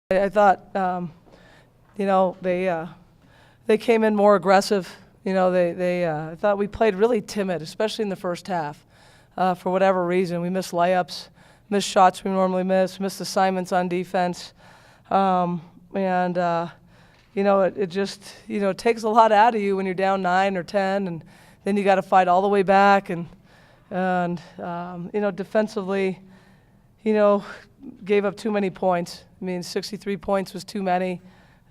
I thought, they came in more aggressive. I thought we played really timid, especially in the first half. For whatever reason, we missed layups, missed shots we normally miss, missed assignments on defense. It just, takes a lot out of you when you're down 9 or 10, and then you got to fight all the way back. And defensively, gave up too many points. 63 points was too many.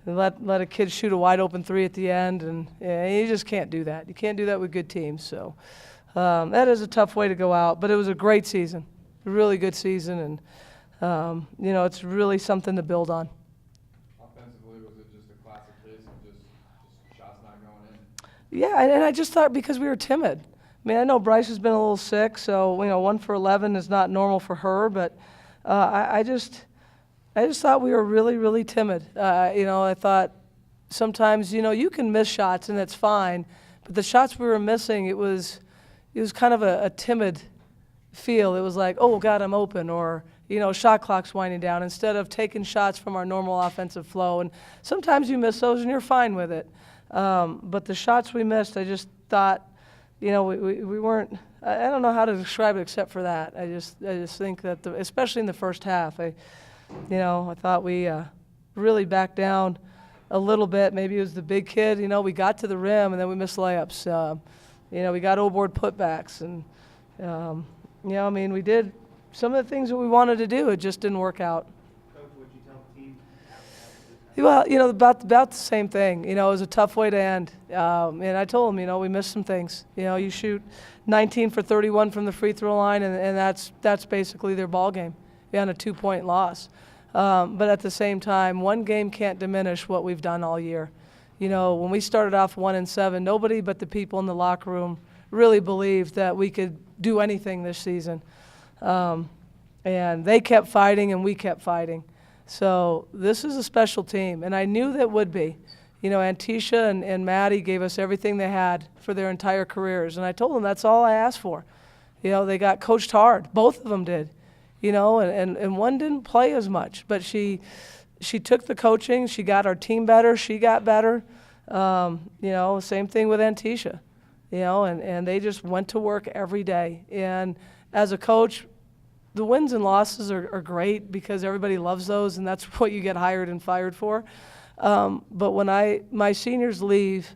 Let a kid shoot a wide open three at the end, and you just can't do that. You can't do that with good teams. So that is a tough way to go out, but it was a great season, a really good season, and it's really something to build on. Offensively, was it just a classic case of just shots not going in? Yeah, and I just thought because we were timid. I know Bryce has been a little sick, so 1 for 11 is not normal for her, but I just thought we were really, really timid. I thought sometimes, you can miss shots and that's fine, but the shots we were missing, it was kind of a timid feel. It was like, oh God, I'm open, or shot clock's winding down, instead of taking shots from our normal offensive flow. And sometimes you miss those and you're fine with it. But the shots we missed, I just thought, we weren't. I don't know how to describe it except for that. I just think that especially in the first half, I thought we really backed down a little bit. Maybe it was the big kid. We got to the rim and then we missed layups. We got O-board putbacks, and we did some of the things that we wanted to do. It just didn't work out. Coach, what'd you tell the team? Well, about the same thing. It was a tough way to end. And I told them, we missed some things. You shoot 19 for 31 from the free throw line, and that's basically their ball game on a 2-point loss. But at the same time, one game can't diminish what we've done all year. When we started off 1-7, nobody but the people in the locker room really believed that we could do anything this season. And they kept fighting and we kept fighting. So this is a special team, and I knew that would be. Antiesha and Maddie gave us everything they had for their entire careers, and I told them that's all I asked for. They got coached hard. Both of them did. And one didn't play as much, but she took the coaching. She got our team better. She got better. Same thing with Antiesha. And they just went to work every day. And as a coach, the wins and losses are great because everybody loves those, and that's what you get hired and fired for. But when my seniors leave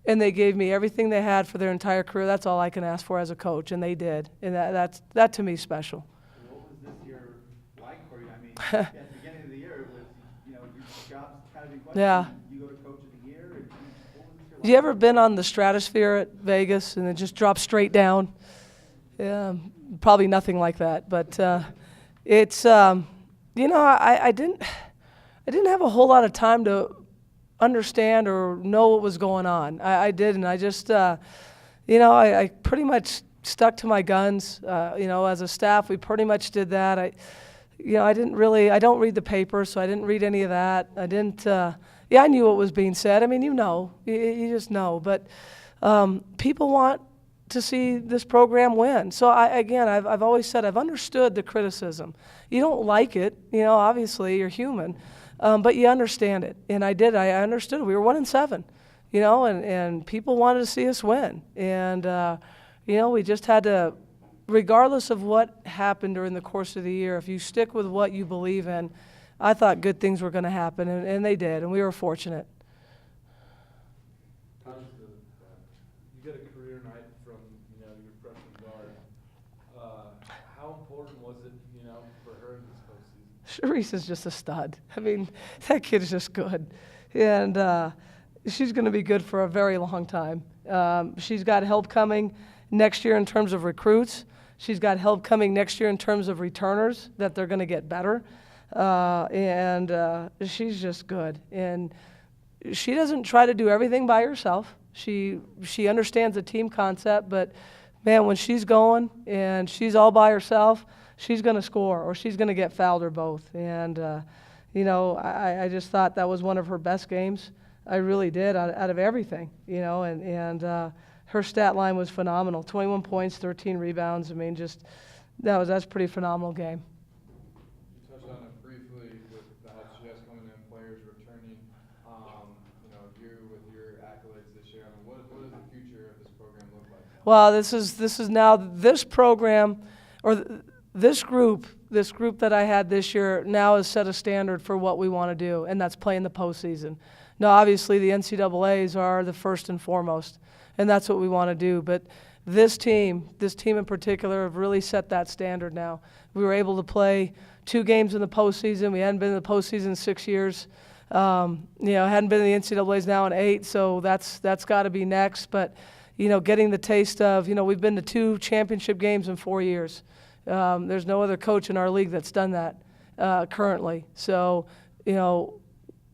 and they gave me everything they had for their entire career, that's all I can ask for as a coach, and they did. And that to me is special. What was this year like for you? At the beginning of the year, it was, your job's kind of in question. Yeah. You go to coach of the year. What was this year like? You ever been on the stratosphere at Vegas and it just drops straight down? Yeah, probably nothing like that, but it's I didn't have a whole lot of time to understand or know what was going on. I didn't. I just I pretty much stuck to my guns. As a staff, we pretty much did that. I don't read the paper, so I didn't read any of that. I didn't. I knew what was being said. You just know. But people want to see this program win. So I've always said I've understood the criticism. You don't like it, obviously you're human, but you understand it. And I did. I understood it. We were 1-7, and people wanted to see us win. And we just had to, regardless of what happened during the course of the year, if you stick with what you believe in, I thought good things were going to happen, and they did, and we were fortunate. You get a career night from your freshman guard. How important was it for her in this postseason? Cherise is just a stud. That kid is just good, and she's going to be good for a very long time. She's got help coming next year in terms of recruits. She's got help coming next year in terms of returners, that they're going to get better. And she's just good. And she doesn't try to do everything by herself. She understands the team concept, but man, when she's going and she's all by herself, she's going to score or she's going to get fouled or both. And, I just thought that was one of her best games. I really did out of everything, and her stat line was phenomenal. 21 points, 13 rebounds. That's a pretty phenomenal game. You touched on it briefly with the help she has coming in Well, this is now this program, or this group that I had this year now has set a standard for what we want to do, and that's play in the postseason. Now, obviously, the NCAAs are the first and foremost, and that's what we want to do. But this team in particular, have really set that standard now. We were able to play 2 games in the postseason. We hadn't been in the postseason in 6 years. Hadn't been in the NCAAs now in 8, so that's got to be next. But, getting the taste of, we've been to 2 championship games in 4 years. There's no other coach in our league that's done that currently. So,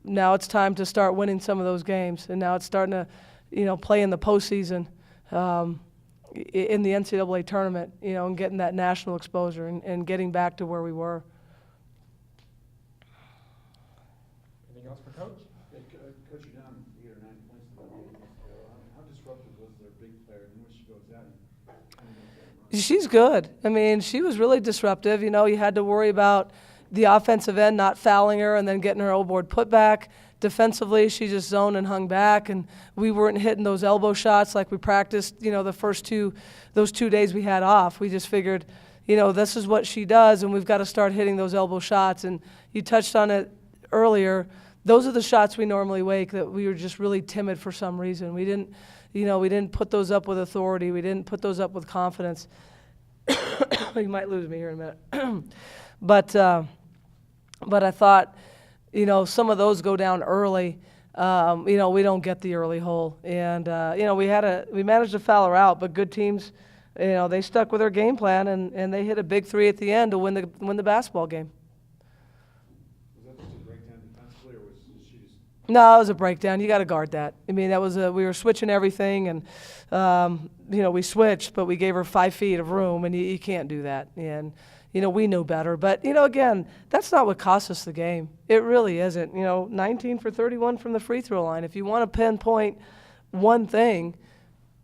now it's time to start winning some of those games, and now it's starting to, play in the postseason in the NCAA tournament, and getting that national exposure and getting back to where we were. Anything else for Coach? Coach, you're down 8 or 9 points in the game. How disruptive was their big player? And when she goes out, She's good. I mean, she was really disruptive. You had to worry about the offensive end not fouling her and then getting her O-board put back. Defensively, she just zoned and hung back, and we weren't hitting those elbow shots like we practiced, those 2 days we had off. We just figured, this is what she does, and we've got to start hitting those elbow shots. And you touched on it earlier. Those are the shots we normally make that we were just really timid for some reason. We didn't put those up with authority. We didn't put those up with confidence. You might lose me here in a minute. But I thought, some of those go down early. We don't get the early hole. And, we managed to foul her out, but good teams, they stuck with their game plan, and they hit a big 3 at the end to win the basketball game. Was that just a breakdown defensively, or was she just? No, it was a breakdown. You got to guard that. I mean, we were switching everything, and, we switched, but we gave her 5 feet of room, and you can't do that. And, we knew better. But, again, that's not what cost us the game. It really isn't. 19 for 31 from the free throw line. If you want to pinpoint one thing,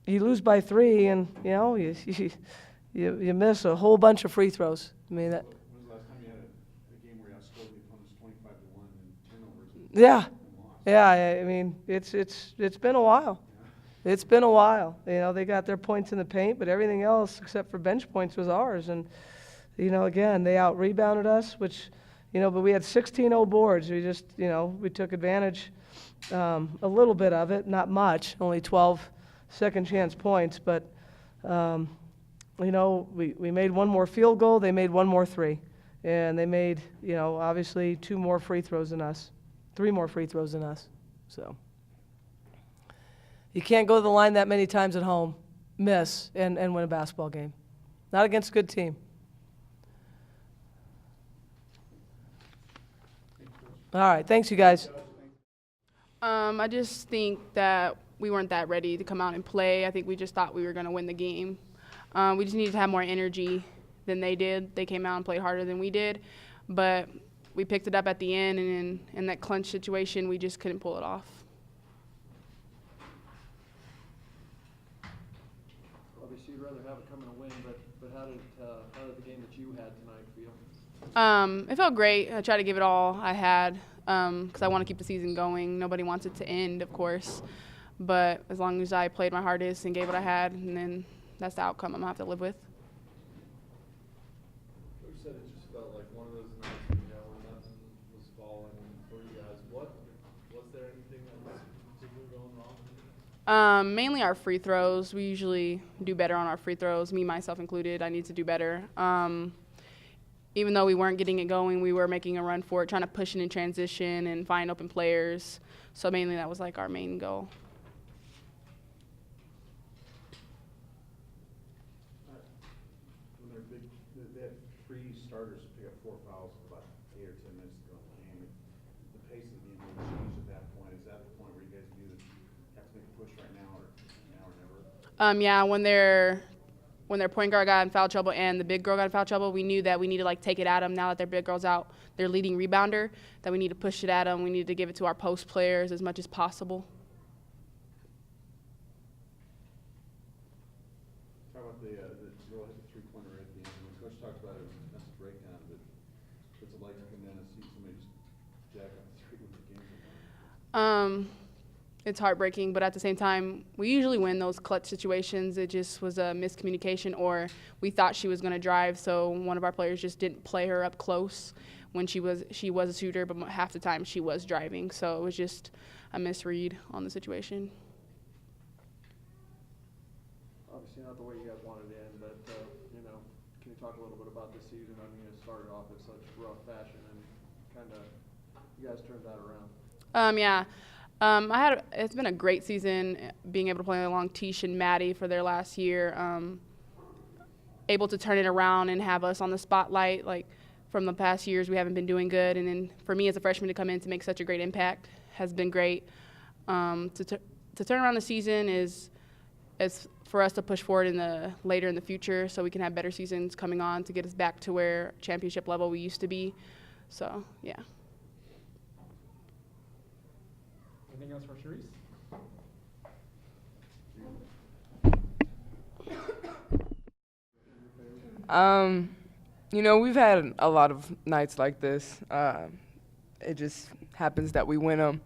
you lose by 3, and, you miss a whole bunch of free throws. I mean, that. When was the last time you had a game where you outscored the opponents 25-1 and turnovers? Yeah. Yeah, I mean, it's been a while. It's been a while. They got their points in the paint, but everything else except for bench points was ours. And, again, they out-rebounded us, which, but we had 16 boards. We just, we took advantage a little bit of it, not much, only 12 second-chance points. But, we made 1 more field goal. They made 1 more 3. And they made, obviously 2 more free throws than us. 3 more free throws than us. So you can't go to the line that many times at home, miss, and win a basketball game. Not against a good team. All right, thanks, you guys. I just think that we weren't that ready to come out and play. I think we just thought we were going to win the game. We just needed to have more energy than they did. They came out and played harder than we did, but we picked it up at the end, and in that clinch situation, we just couldn't pull it off. Obviously, you'd rather have it come in a win, but how did the game that you had tonight feel? It felt great. I tried to give it all I had because I want to keep the season going. Nobody wants it to end, of course, but as long as I played my hardest and gave what I had, and then that's the outcome I'm going to have to live with. Coach said it just felt like one of those nights, where nothing was falling for you guys. Was there anything that was particularly going wrong? Mainly our free throws. We usually do better on our free throws, me, myself included. I need to do better. Even though we weren't getting it going, we were making a run for it, trying to push it in transition and find open players. So mainly that was like our main goal. When they're big, they had 3 starters pick up 4 fouls about 8 or 10 minutes ago in the game. The pace of the game really changed at that point. Is that the point where you guys knew that you have to make a push right now or never? Yeah, when their point guard got in foul trouble and the big girl got in foul trouble, we knew that we needed to take it at them. Now that their big girl's out, their leading rebounder, that we need to push it at them. We need to give it to our post players as much as possible. Talk about the girl hit the 3-pointer right at the end. When Coach talked about it, that's a breakdown. But what's it like to come in and see somebody just jack up the 3 when the game's going? it's heartbreaking, but at the same time, we usually win those clutch situations. It just was a miscommunication, or we thought she was going to drive, so one of our players just didn't play her up close when she was a shooter, but half the time she was driving. So it was just a misread on the situation. Obviously not the way you guys wanted to end, but, you know, can you talk a little bit about this season? I mean, it started off in such rough fashion, and kind of you guys turned that around. Yeah. It's been a great season being able to play along Tish and Maddie for their last year. Able to turn it around and have us on the spotlight. Like from the past years, we haven't been doing good. And then for me as a freshman to come in to make such a great impact has been great. To turn around the season is for us to push forward later in the future so we can have better seasons coming on to get us back to where championship level we used to be. So, yeah. Anything else for Cherise? You know, we've had a lot of nights like this. It just happens that we win them.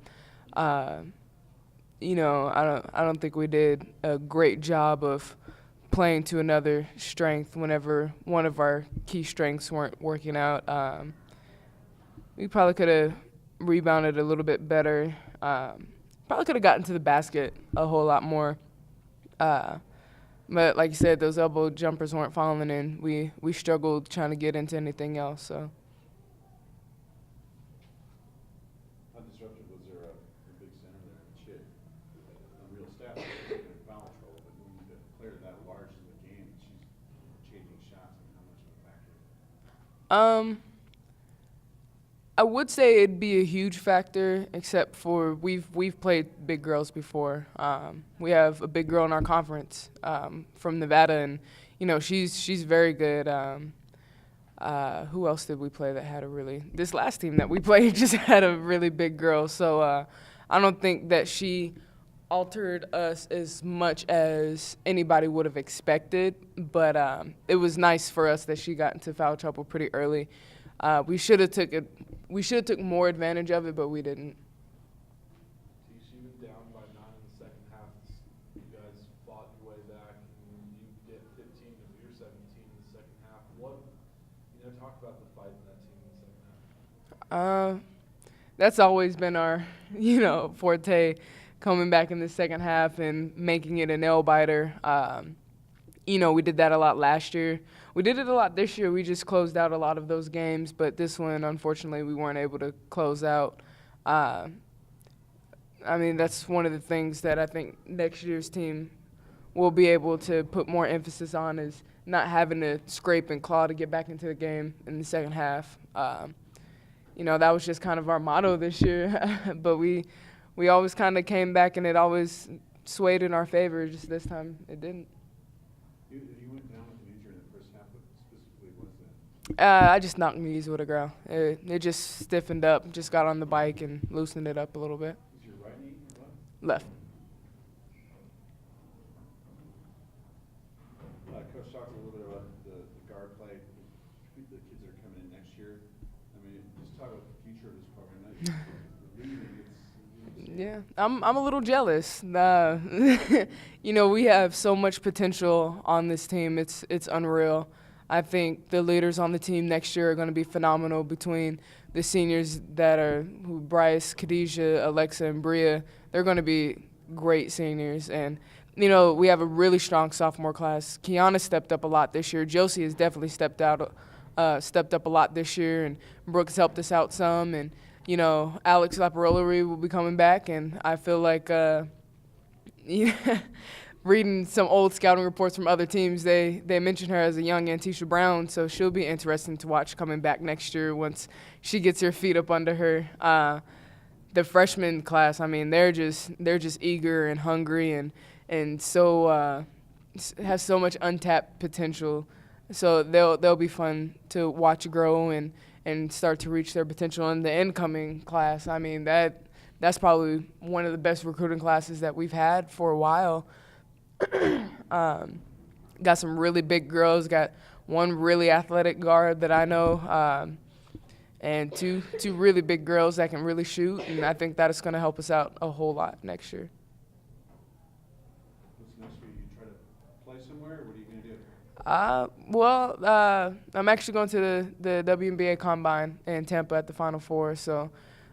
You know, I don't think we did a great job of playing to another strength whenever one of our key strengths weren't working out. We probably could have rebounded a little bit better. Probably could have gotten to the basket a whole lot more. But like you said, those elbow jumpers weren't falling in. We struggled trying to get into anything else. So. How disruptive was there a big center there in Chick? A real stat in foul trouble, but when you get a player that large in the game, she's changing shots. I mean, how much of a factor? I would say it'd be a huge factor, except for we've played big girls before. We have a big girl in our conference from Nevada, and you know she's very good. Who else did we play that had this last team that we played just had a really big girl. So I don't think that she altered us as much as anybody would have expected, but it was nice for us that she got into foul trouble pretty early. We should have took more advantage of it, but we didn't. She was down by 9 in the second half. You guys fought your way back, and you get 15 of your 17 in the second half. Talk about the fight in that team in the second half. That's always been our, forte, coming back in the second half and making it a nail biter. We did that a lot last year. We did it a lot this year. We just closed out a lot of those games, but this one, unfortunately, we weren't able to close out. That's one of the things that I think next year's team will be able to put more emphasis on is not having to scrape and claw to get back into the game in the second half. That was just kind of our motto this year, but we always kind of came back and it always swayed in our favor. Just this time, it didn't. You went down with an injury in the first half, but specifically what is that? I just knocked my knees with a girl. It just stiffened up, just got on the bike and loosened it up a little bit. Is your right knee or Left. left? Coach talked a little bit about the guard play. The kids that are coming in next year. Just talk about the future of this program. Yeah, I'm a little jealous. We have so much potential on this team. It's unreal. I think the leaders on the team next year are going to be phenomenal between the seniors that are Bryce, Khadijah, Alexa, and Bria. They're going to be great seniors. And, we have a really strong sophomore class. Kiana stepped up a lot this year. Josie has definitely stepped up a lot this year. And Brooks helped us out some. And, Alex Laparolari will be coming back. And I feel like reading some old scouting reports from other teams, they mention her as a young Antiesha Brown, so she'll be interesting to watch coming back next year once she gets her feet up under her. The freshman class, they're just eager and hungry and so has so much untapped potential. So they'll be fun to watch grow and start to reach their potential. In the incoming class, that's probably one of the best recruiting classes that we've had for a while. Got some really big girls, got one really athletic guard that I know, and two really big girls that can really shoot, and I think that is going to help us out a whole lot next year. What's next for you? You try to play somewhere, or what are you gonna do? I'm actually going to the WBI Combine in Tampa at the Final Four, so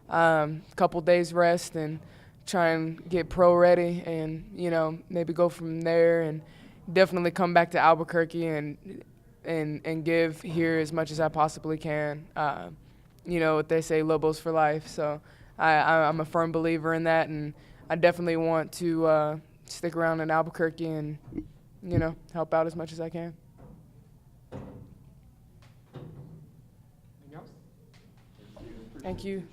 a couple days rest and try and get pro ready, and maybe go from there, and definitely come back to Albuquerque and give here as much as I possibly can. What they say, Lobos for life. So I'm a firm believer in that, and I definitely want to stick around in Albuquerque and help out as much as I can. Anything else? Thank you.